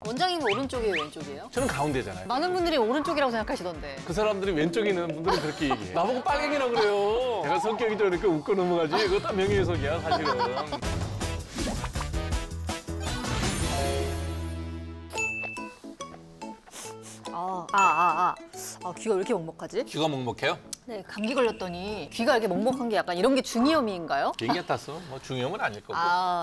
원장님은 오른쪽이에요, 왼쪽이에요? 저는 가운데잖아요. 많은 분들이 오른쪽이라고 생각하시던데. 그 사람들이 왼쪽에 있는 분들은 그렇게 얘기해. 나보고 빨갱이라 그래요. 제가 성격이 좀 이렇게 웃고 넘어가지. 그거 다 명예훼손이야, 사실은. 귀가 왜 이렇게 먹먹하지? 귀가 먹먹해요? 네, 감기 걸렸더니 귀가 이렇게 먹먹한 게 약간 이런 게 중이염인가요? 비행기 탔어. 뭐 중이염은 아닐 거고.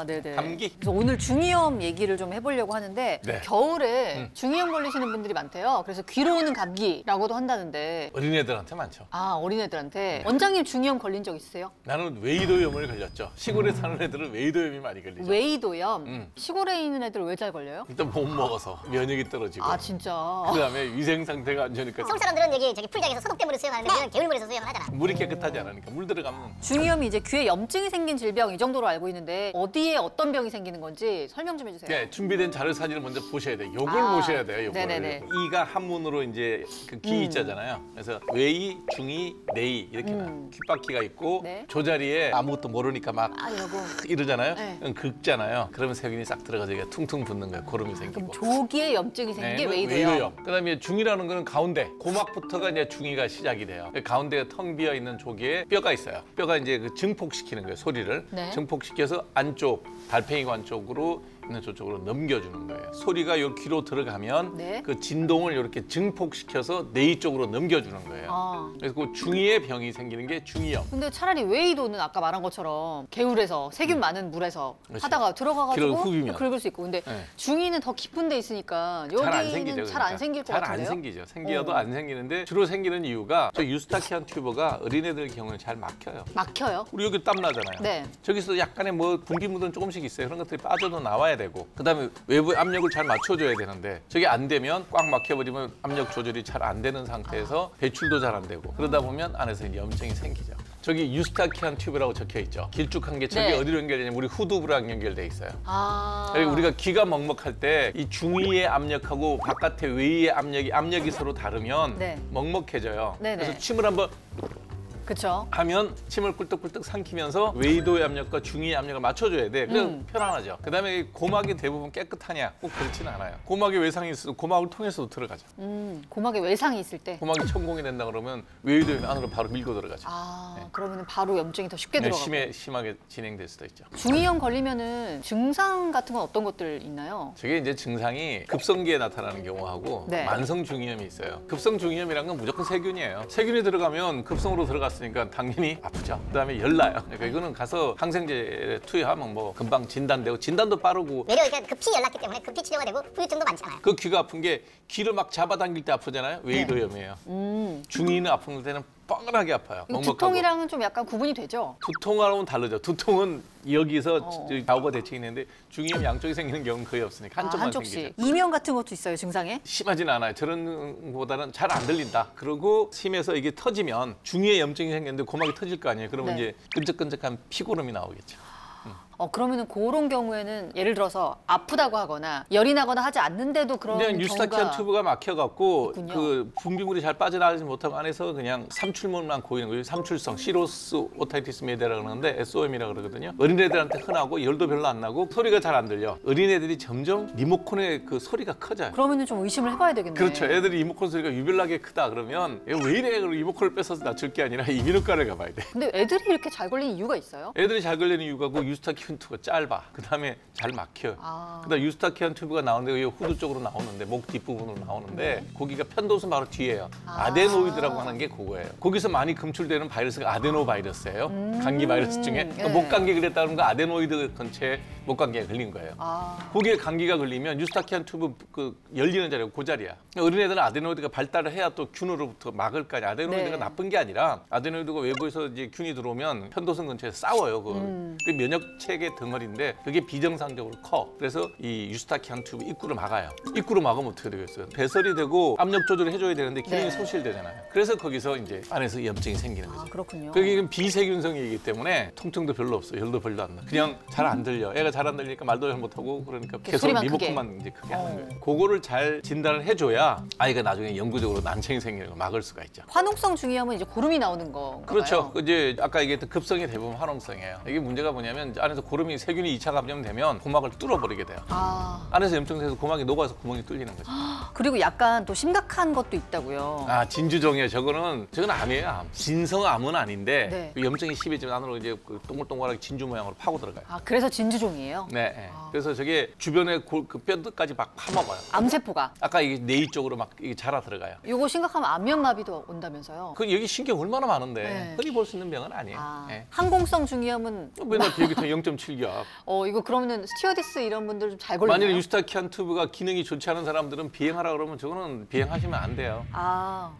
네네. 감기? 그래서 오늘 중이염 얘기를 좀 해보려고 하는데 네. 겨울에 중이염 걸리시는 분들이 많대요. 그래서 귀로 오는 감기라고도 한다는데. 어린애들한테 많죠. 어린애들한테. 원장님 중이염 걸린 적 있으세요? 나는 웨이도염을 걸렸죠. 시골에 사는 애들은 웨이도염이 많이 걸리죠. 웨이도염? 시골에 있는 애들 왜 잘 걸려요? 일단 못 먹어서 면역이 떨어지고. 진짜. 그다음에 위생 상태가 안 좋으니까. 서울 사람들은 여기 저기 풀장에서 소독된 물을 수영하는데 우리는 개울물에서 수영을 하잖아. 물이 깨끗하지 않으니까 물 들어가면. 중이염이 이제 귀에 염증이 생긴 질병 이 정도로 알고 있는데 어디에 어떤 병이 생기는 건지 설명 좀 해주세요. 네, 준비된 자료 사진을 먼저 보셔야 돼요. 요걸 보셔야 돼요. 요걸. 네네네. 이가 한문으로 이제 그 귀 있잖아요. 그래서 외이, 중이, 내이 이렇게 나요. 귓바퀴가 있고 네. 조자리에 아무것도 모르니까 막 이러고. 이러잖아요. 네. 긁잖아요. 그러면 세균이 싹 들어가서 이게 퉁퉁 붓는 거예요. 고름이 생기고. 조기에 염증이 생긴 게 웨이도염. 그다음에 중이라는 거는 가운데 고막부터가 이제 중이가 시작이 돼요. 가운데가 텅 비어 있는 조기에 뼈가 있어요. 뼈가 이제 그 증폭시키는 거예요. 소리를 네. 증폭시켜서 안쪽 달팽이관 쪽으로 있는 저쪽으로 넘겨주는 거예요. 소리가 요 귀로 들어가면 네. 그 진동을 이렇게 증폭시켜서 뇌 쪽으로 넘겨주는 거예요. 그래서 그 중이의 병이 생기는 게 중이염. 근데 차라리 웨이도는 아까 말한 것처럼 개울에서 세균 많은 물에서 그렇지. 하다가 들어가가지고 귀를 후비면. 긁을 수 있고 근데 네. 중이는 더 깊은 데 있으니까 잘 안 여기는 생기죠. 잘 안 생길 것 같은데요? 잘 안 생기죠. 생겨도 안 생기는데 주로 생기는 이유가 저 유스타키안 튜버가 어린애들 경우는 잘 막혀요. 막혀요? 우리 여기 땀 나잖아요. 네. 저기서 약간의 뭐 분비물은 조금씩 있어요. 그런 것들이 빠져도 나와야 되고 그다음에 외부 압력을 잘 맞춰줘야 되는데 저게 안 되면 꽉 막혀버리면 압력 조절이 잘 안 되는 상태에서 배출도 잘 안 되고 그러다 보면 안에서 이제 염증이 생기죠. 저기 유스타키안 튜브라고 적혀 있죠. 길쭉한 게 저게 네. 어디로 연결되냐면 우리 후두부랑 연결돼 있어요. 아. 그리고 우리가 귀가 먹먹할 때 이 중위의 압력하고 바깥의 외위의 압력이 서로 다르면 네. 먹먹해져요. 네네. 그래서 침을 한번 그쵸. 하면 침을 꿀떡꿀떡 삼키면서 외이도의 압력과 중위의 압력을 맞춰줘야 돼. 그래서 편안하죠. 그다음에 고막이 대부분 깨끗하냐? 꼭 그렇지는 않아요. 고막에 외상이 있어도 고막을 통해서도 들어가죠. 고막에 외상이 있을 때. 고막이 천공이 된다 그러면 외이도의 안으로 바로 밀고 들어가죠. 그러면 바로 염증이 더 쉽게 들어가고. 심하게 진행될 수도 있죠. 중이염 걸리면은 증상 같은 건 어떤 것들 있나요? 저게 이제 증상이 급성기에 나타나는 경우하고 네. 만성 중이염이 있어요. 급성 중이염이란 건 무조건 세균이에요. 세균이 들어가면 급성으로 들어갔으니까 당연히 아프죠. 그다음에 열나요. 그러니까 이거는 가서 항생제 투여하면 뭐 금방 진단되고 진단도 빠르고 외려 그러니까 급히 연락기 때문에 급히 치료가 되고 후유증도 많지 않아요. 그 귀가 아픈 게 귀를 막 잡아당길 때 아프잖아요. 외이도염이에요. 중이는 아픈 때는 뻔하게 아파요. 이거 두통이랑은 좀 약간 구분이 되죠? 두통하고는 다르죠. 두통은 여기서 좌우가 대칭이 있는데 중이염 양쪽이 생기는 경우는 거의 없으니까 한쪽만 한쪽씩. 생기죠. 이명 같은 것도 있어요, 증상에? 심하진 않아요. 저런 것보다는 잘 안 들린다. 그리고 심해서 이게 터지면 중위에 염증이 생겼는데 고막이 터질 거 아니에요. 그러면 네. 이제 끈적끈적한 피고름이 나오겠죠. 그러면은 그런 경우에는 예를 들어서 아프다고 하거나 열이 나거나 하지 않는데도 그런 그냥 유스타키안 튜브가 막혀갖고 있군요. 그 분비물이 잘 빠져나가지 못하고 안에서 그냥 삼출물만 고이는 거예요. 삼출성 시로스 오타이티스 메디아라고 그러는데 SOM이라고 그러거든요. 어린애들한테 흔하고 열도 별로 안 나고 소리가 잘 안 들려. 어린애들이 점점 리모컨의 그 소리가 커져요. 그러면은 좀 의심을 해봐야 되겠네. 그렇죠. 애들이 리모컨 소리가 유별나게 크다 그러면 얘 왜 이래? 그리고 리모컨을 뺏어서 낮출 게 아니라 이비인후과를 가봐야 돼. 근데 애들이 이렇게 잘 걸리는 이유가 있어요? 애들이 잘 걸리는 이유가 그 유스타키안 튜브가 짧아. 그다음에 잘 막혀. 그다음 유스타키안 튜브가 나오는데 이 후두 쪽으로 나오는데 목 뒷부분으로 나오는데 거기가 편도선 바로 뒤에요. 아데노이드라고 하는 게 그거예요. 거기서 많이 검출되는 바이러스가 아데노 바이러스예요. 감기 바이러스 중에 그러니까 목감기 그랬다는 거 아데노이드 근처에 목감기가 걸린 거예요. 거기에 감기가 걸리면 유스타키안 튜브 그 열리는 자리가 그 자리야. 어린애들은 아데노이드가 발달을 해야 또 균으로부터 막을 거 아니야. 아데노이드가 네. 나쁜 게 아니라 아데노이드가 외부에서 이제 균이 들어오면 편도선 근처에서 싸워요. 그 면역 체계 덩어리인데 그게 비정상적으로 커. 그래서 이 유스타키안 튜브 입구를 막아요. 입구로 막으면 어떻게 되겠어요? 배설이 되고 압력 조절을 해줘야 되는데 기능이 네. 소실되잖아요. 그래서 거기서 이제 안에서 염증이 생기는 거죠. 그렇군요. 그게 비세균성이기 때문에 통증도 별로 없어. 열도 별로 안 나. 그냥 잘 안 들려. 애가 잘 안 들리니까 말도 잘 못하고 그러니까 계속 소리만 리모컨만 이제 크게 하는 거예요. 그거를 잘 진단을 해줘야 아이가 나중에 영구적으로 난청이 생기는 걸 막을 수가 있죠. 화농성 중이염은 이제 고름이 나오는 건가요? 그렇죠. 이제 아까 얘기했던 급성이 대부분 화농성이에요. 이게 문제가 뭐냐면 안에서 고름이 세균이 2차 감염되면 고막을 뚫어버리게 돼요. 안에서 염증 생겨서 고막이 녹아서 구멍이 뚫리는 거죠. 그리고 약간 또 심각한 것도 있다고요. 진주종이에요. 저거는 암이에요. 암. 진성암은 아닌데 네. 그 염증이 심해지면 안으로 이제 그 동글동글하게 진주 모양으로 파고 들어가요. 그래서 진주종이에요? 네. 그래서 저게 주변에 그 뼈들까지 막 파먹어요. 암세포가? 아까 이게 뇌 쪽으로 막 이게 자라 들어가요. 요거 심각하면 안면마비도 온다면서요? 그 여기 신경 얼마나 많은데 네. 흔히 볼 수 있는 병은 아니에요. 네. 항공성 중이염은 맨날 비행기 타면 0.7겹. 이거 그러면은 스튜어디스 이런 분들 좀 잘 걸리나요? 만약에 유스타키안 튜브가 기능이 좋지 않은 사람들은 비행하라 그러면 저거는 비행하시면 안 돼요.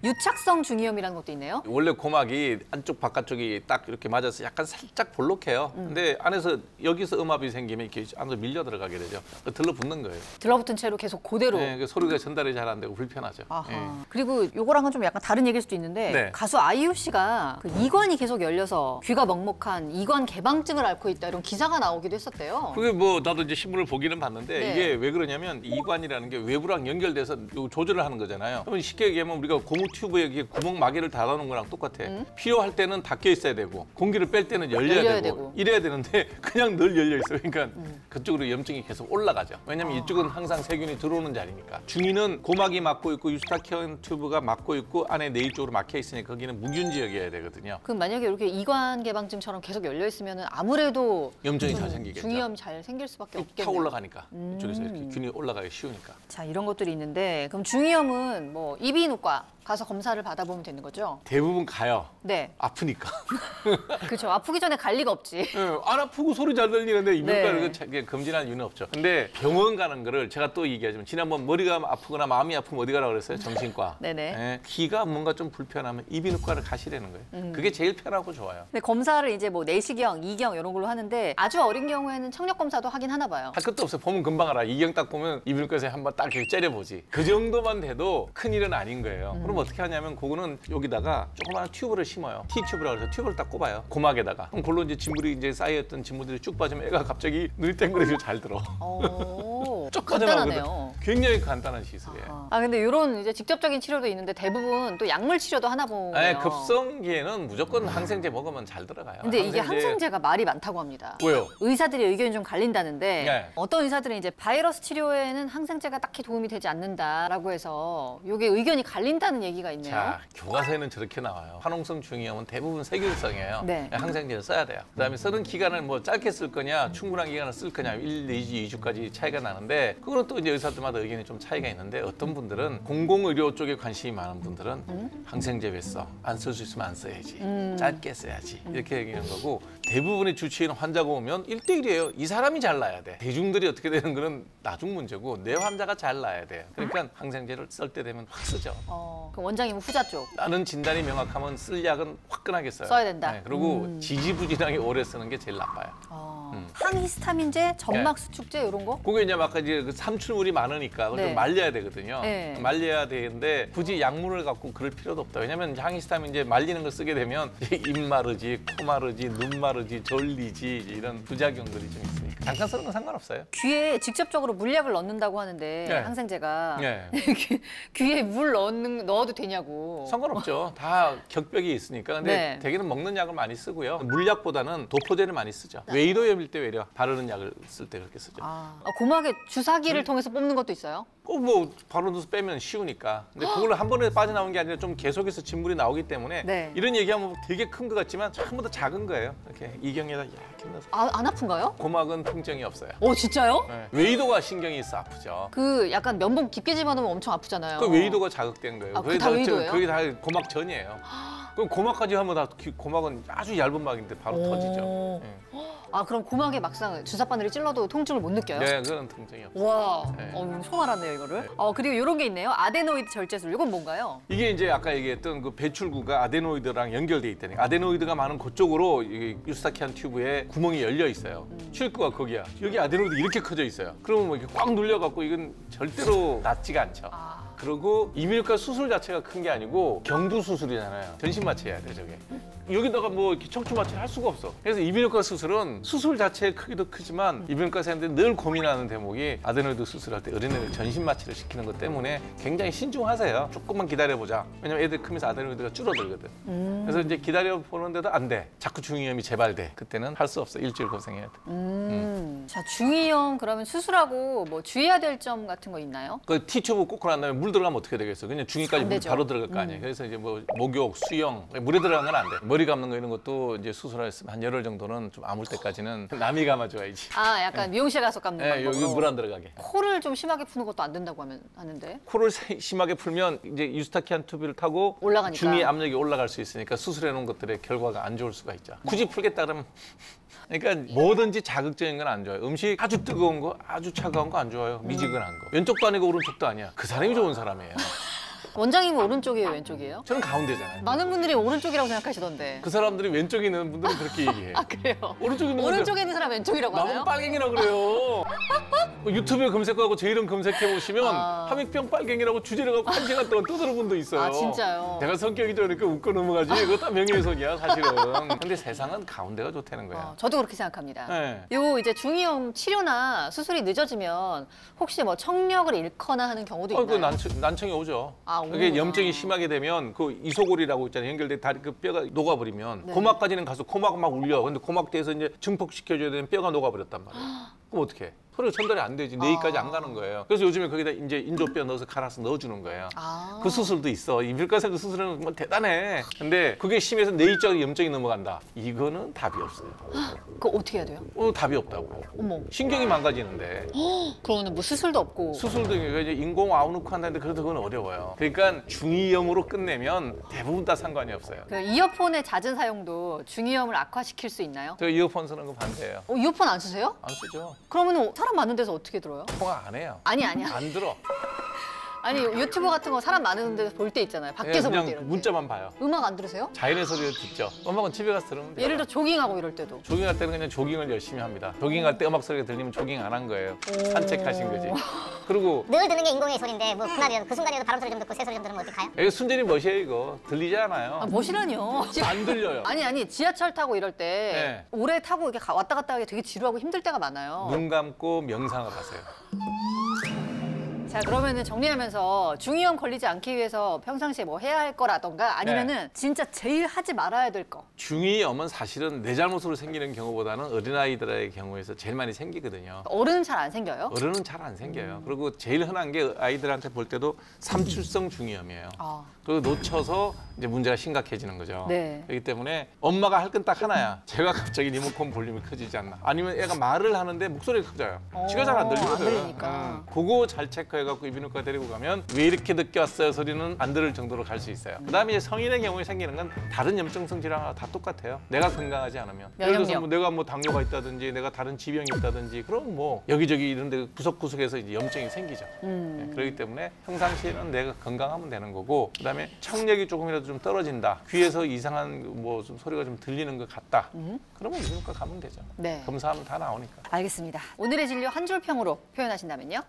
유착성 중이염이라는 것도 있네요? 원래 고막이 안쪽 바깥쪽이 딱 이렇게 맞아서 약간 살짝 볼록해요. 근데 안에서 여기서 음압이 생기면 이렇게 안으로 밀려 들어가게 되죠. 들러붙는 거예요. 들러붙은 채로 계속 그대로. 네, 그 소리가 전달이 잘 안 되고 불편하죠. 예. 그리고 요거랑은 좀 약간 다른 얘기일 수도 있는데 네. 가수 아이유 씨가 그 이관이 계속 열려서 귀가 먹먹한 이관 개방증을 앓고 있다 이런 기사가 나오기도 했었대요. 그게 뭐 나도 이제 신문을 보기는 봤는데 네. 이게 왜 그러냐면 이관이라는 게 외부랑 연결돼서 요 조절을 하는 거잖아요. 그러면 쉽게 얘기하면 우리가 고무 튜브에 구멍 마개를 닫아놓은 거랑 똑같아. 필요할 때는 닫혀 있어야 되고 공기를 뺄 때는 열려야 되고 이래야 되는데 그냥 늘 열려 있어요. 그러니까 그쪽으로 염증이 계속 올라가죠. 왜냐면 이쪽은 항상 세균이 들어오는 자리니까. 중위는 고막이 막고 있고 유스타키안 튜브가 막고 있고 안에 뇌 쪽으로 막혀 있으니까 거기는 무균 지역이어야 되거든요. 그럼 만약에 이렇게 이관 개방증처럼 계속 열려 있으면 아무래도 염증이 잘 생기겠죠. 중이염 잘 생길 수밖에 타 없겠네요. 올라가니까 이쪽에서 이렇게 균이 올라가기 쉬우니까. 자, 이런 것들이 있는데 그럼 중이염은 뭐 이비인후과 가서 검사를 받아보면 되는 거죠? 대부분 가요. 네. 아프니까. 그렇죠. 아프기 전에 갈 리가 없지. 예, 안 아프고 소리 잘 들리는데 이비인후과를 네. 금지할 이유는 없죠. 근데 병원 가는 거를 제가 또 얘기하지만 지난번 머리가 아프거나 마음이 아프면 어디 가라고 그랬어요? 정신과. 네네. 예, 귀가 뭔가 좀 불편하면 이비인후과를 가시라는 거예요. 그게 제일 편하고 좋아요. 근데 검사를 이제 뭐 내시경, 이경 이런 걸로 하는데 아주 어린 경우에는 청력 검사도 하긴 하나 봐요. 할 것도 없어요. 보면 금방 알아. 이경 딱 보면 이비인후과에서 한번 딱 이렇게 째려보지. 그 정도만 돼도 큰일은 아닌 거예요. 그럼 어떻게 하냐면 그거는 여기다가 조그마한 튜브를 심어요. T튜브라고 해서 튜브를 딱 꼽아요. 고막에다가. 그럼 그걸로 이제 진물이 이제 쌓여있던 진물들이 쭉 빠지면 애가 갑자기 눈이 땡그레지고 잘 들어. 쭉 간단하네요. 굉장히 간단한 시술이에요. 근데 이런 이제 직접적인 치료도 있는데 대부분 또 약물 치료도 하나 보네요. 아니, 급성기에는 무조건 항생제 먹으면 잘 들어가요. 근데 이게 항생제가 말이 많다고 합니다. 왜요? 의사들의 의견이 좀 갈린다는데 네. 어떤 의사들은 이제 바이러스 치료에는 항생제가 딱히 도움이 되지 않는다라고 해서 이게 의견이 갈린다는 얘기가 있네요. 자, 교과서에는 저렇게 나와요. 화농성 중이염은 대부분 세균성이에요. 네. 항생제를 써야 돼요. 그다음에 쓰는 기간을 뭐 짧게 쓸 거냐, 충분한 기간을 쓸 거냐, 1, 2주, 2주까지 차이가 나는데 그거는 또 이제 의사들마다 의견이 좀 차이가 있는데 어떤 분들은 공공의료 쪽에 관심이 많은 분들은 항생제 왜 써? 안 쓸 수 있으면 안 써야지. 짧게 써야지. 이렇게 얘기하는 거고 대부분의 주치의는 환자가 오면 1대1이에요. 이 사람이 잘 나야 돼. 대중들이 어떻게 되는 거는 나중 문제고 내 환자가 잘 나야 돼요. 그러니까 항생제를 쓸 때 되면 확 쓰죠. 그럼 원장님은 후자 쪽. 나는 진단이 명확하면 쓸 약은 화끈하게 써요. 써야 된다. 네, 그리고 지지부진하게 오래 쓰는 게 제일 나빠요. 항히스타민제, 점막수축제 이런 거? 그게 이제 아까 이제 그 삼출물이 많으니까 그걸 네. 좀 말려야 되거든요. 네. 말려야 되는데 굳이 약물을 갖고 그럴 필요도 없다. 왜냐면 항히스타민제 말리는 걸 쓰게 되면 입 마르지, 코 마르지, 눈 마르지, 졸리지 이런 부작용들이 좀 있으니까 잠깐 쓰는 건 상관없어요. 귀에 직접적으로 물약을 넣는다고 하는데 네. 항생제가 네. 귀에 물 넣어도 되냐고. 상관없죠. 다 격벽이 있으니까. 근데 네. 대개는 먹는 약을 많이 쓰고요. 물약보다는 도포제를 많이 쓰죠. 웨이도염일 때 외려 바르는 약을 쓸 때 그렇게 쓰죠. 고막에 주사기를 통해서 뽑는 것도 있어요? 뭐 바로 넣어서 빼면 쉬우니까. 근데 그걸 한 번에 빠져나온 게 아니라 좀 계속해서 진물이 나오기 때문에 네. 이런 얘기하면 되게 큰 것 같지만 전부 다 작은 거예요. 이렇게 이경에다 이렇게 넣어서. 안 아픈가요? 고막은 통증이 없어요. 진짜요? 네. 웨이도가 신경이 있어 아프죠. 그 약간 면봉 깊게 집어넣으면 엄청 아프잖아요. 그 웨이도가 자극된 거예요. 그게 다 웨이도예요? 그게 다 고막 전이에요. 그럼 고막까지 하면 다 고막은 아주 얇은 막인데 바로 터지죠. 네. 그럼 고막에 막상 주사바늘이 찔러도 통증을 못 느껴요? 네, 그건 통증이 없어요. 와, 네. 처음 알았네요 이거를. 그리고 이런 게 있네요. 아데노이드 절제술. 이건 뭔가요? 이게 이제 아까 얘기했던 그 배출구가 아데노이드랑 연결돼 있다니. 아데노이드가 많은 그쪽으로 이 유스타키안 튜브에 구멍이 열려 있어요. 출구가 거기야. 여기 아데노이드 이렇게 커져 있어요. 그러면 뭐 이렇게 꽉 눌려갖고 이건 절대로 낫지가 않죠. 그리고 이비인후과 수술 자체가 큰 게 아니고 경부 수술이잖아요. 전신 마취해야 돼 저게. 여기다가 뭐 이렇게 척추 마취를 할 수가 없어. 그래서 이비인후과 수술은 수술 자체의 크기도 크지만 이비인후과 의사들이 늘 고민하는 대목이 아데노이드 수술할 때 어린애들 전신 마취를 시키는 것 때문에 굉장히 신중하세요. 조금만 기다려보자. 왜냐면 애들 크면서 아데노이드가 줄어들거든. 그래서 이제 기다려보는데도 안 돼. 자꾸 중이염이 재발돼. 그때는 할 수 없어. 일주일 고생해야 돼. 자, 중이염 그러면 수술하고 뭐 주의해야 될 점 같은 거 있나요? 그 T튜브 꽂고 난 다음에 물 들어가면 어떻게 되겠어? 그냥 중이까지 안 물 되죠. 바로 들어갈 거 아니에요. 그래서 이제 뭐 목욕, 수영, 물에 들어가는 건 안 돼. 머리 감는 거 이런 것도 이제 수술했으면 한 열흘 정도는 좀 아물 때까지는 남이 감아줘야지. 아, 약간 미용실 가서 감는 네, 여기 방법으로. 물 안 들어가게. 코를 좀 심하게 푸는 것도 안 된다고 하는데. 코를 심하게 풀면 이제 유스타키안 튜브를 타고 올라가니까. 중이 압력이 올라갈 수 있으니까 수술해 놓은 것들의 결과가 안 좋을 수가 있죠. 굳이 풀겠다 그러면 그러니까 뭐든지 자극적인 건 안 좋아요. 음식 아주 뜨거운 거, 아주 차가운 거 안 좋아요. 미지근한 거. 왼쪽도 아니고 오른쪽도 아니야. 그 사람이 좋은 사람이에요. 원장님은 오른쪽이에요, 왼쪽이에요? 저는 가운데잖아요. 많은 분들이 오른쪽이라고 생각하시던데. 그 사람들이 왼쪽에 있는 분들은 그렇게 얘기해요. 아, 그래요? 오른쪽에 있는 오른쪽에 있는 사람 왼쪽이라고 나무 하나요? 빨갱이라고 그래요. 뭐 유튜브에 검색하고 제 이름 검색해 보시면 아. 함익병 빨갱이라고 주제를 갖고 1시간 동안 떠드는 분도 있어요. 아, 진짜요? 내가 성격이 좋으니까 웃고 넘어가지. 그거 다 명예훼손이야 사실은. 근데 세상은 가운데가 좋다는 거야. 저도 그렇게 생각합니다. 네. 요 이제 중이염 치료나 수술이 늦어지면 혹시 뭐 청력을 잃거나 하는 경우도 그 있나요? 난청이 오죠. 아, 그게 오는구나. 염증이 심하게 되면 그 이소골이라고 있잖아요. 연결된 다리 그 뼈가 녹아버리면 네. 고막까지는 가서 고막 막 울려. 근데 고막 뒤에서 이제 증폭시켜줘야 되는 뼈가 녹아버렸단 말이에요. 그럼 어떻게? 소리가 전달이 안 되지. 뇌까지 안 가는 거예요. 그래서 요즘에 거기다 이제 인조뼈 넣어서 갈아서 넣어주는 거예요. 아. 그 수술도 있어. 이비인후과에서 그 수술은 뭐 대단해. 근데 그게 심해서 뇌 쪽에 염증이 넘어간다. 이거는 답이 없어요. 그거 어떻게 해야 돼요? 답이 없다고. 어머. 신경이 망가지는데. 그러면 뭐 수술도 없고. 수술도 이제 인공 아우 넣고 한다는데 그래도 그건 어려워요. 그러니까 중이염으로 끝내면 대부분 다 상관이 없어요. 그 이어폰의 잦은 사용도 중이염을 악화시킬 수 있나요? 저 이어폰 쓰는 거 반대예요. 이어폰 안 쓰세요? 안 쓰죠. 그러면 사람 많은 데서 어떻게 들어요? 통화 안 해요. 아니야. 안 들어. 아니 유튜브 같은 거 사람 많은 데서 볼 때 있잖아요. 밖에서 볼 때 그냥 이럴 때. 문자만 봐요. 음악 안 들으세요? 자연의 소리를 듣죠. 음악은 집에 가서 들으면 돼요. 예를 들어 조깅하고 이럴 때도. 조깅할 때는 그냥 조깅을 열심히 합니다. 조깅할 때 음악 소리가 들리면 조깅 안 한 거예요. 산책하신 거지. 그리고 늘 듣는 게 인공의 소리인데 뭐 그날이라도 그 순간이라도 바람 소리 좀 듣고 새 소리 좀 들으면 어떡해요? 이거 순전히 멋이에요 이거. 들리지 않아요. 아, 멋이라뇨. 안 들려요. 아니 지하철 타고 이럴 때 네. 오래 타고 이렇게 왔다 갔다 하기 되게 지루하고 힘들 때가 많아요. 눈 감고 명상을 하세요. 자, 그러면은 정리하면서 중이염 걸리지 않기 위해서 평상시에 뭐 해야 할 거라던가 아니면은 진짜 제일 하지 말아야 될 거. 중이염은 사실은 내 잘못으로 생기는 경우보다는 어린아이들의 경우에서 제일 많이 생기거든요. 어른은 잘 안 생겨요? 어른은 잘 안 생겨요. 그리고 제일 흔한 게 아이들한테 볼 때도 삼출성 중이염이에요. 아. 그리고 놓쳐서 이제 문제가 심각해지는 거죠. 네. 그렇기 때문에 엄마가 할 건 딱 하나야. 제가 갑자기 리모컨 볼륨이 커지지 않나. 아니면 애가 말을 하는데 목소리가 커져요. 지가 잘 안 들리거든. 안 들리니까. 그거 잘 체크해갖고 이비인후과 데리고 가면 왜 이렇게 늦게 왔어요 소리는 안 들을 정도로 갈 수 있어요. 그다음에 이제 성인의 경우에 생기는 건 다른 염증성 질환과 다 똑같아요. 내가 건강하지 않으면. 예를 들어서 뭐 내가 뭐 당뇨가 있다든지 내가 다른 지병이 있다든지 그럼 뭐 여기저기 이런 데 구석구석에서 이제 염증이 생기죠. 네, 그렇기 때문에 평상시에는 내가 건강하면 되는 거고 그다음에 청력이 조금이라도 좀 떨어진다. 귀에서 이상한 뭐 좀 소리가 좀 들리는 것 같다. 그러면 이비인후과 가면 되죠. 네. 검사하면 다 나오니까. 알겠습니다. 오늘의 진료 한 줄 평으로 표현하신다면요?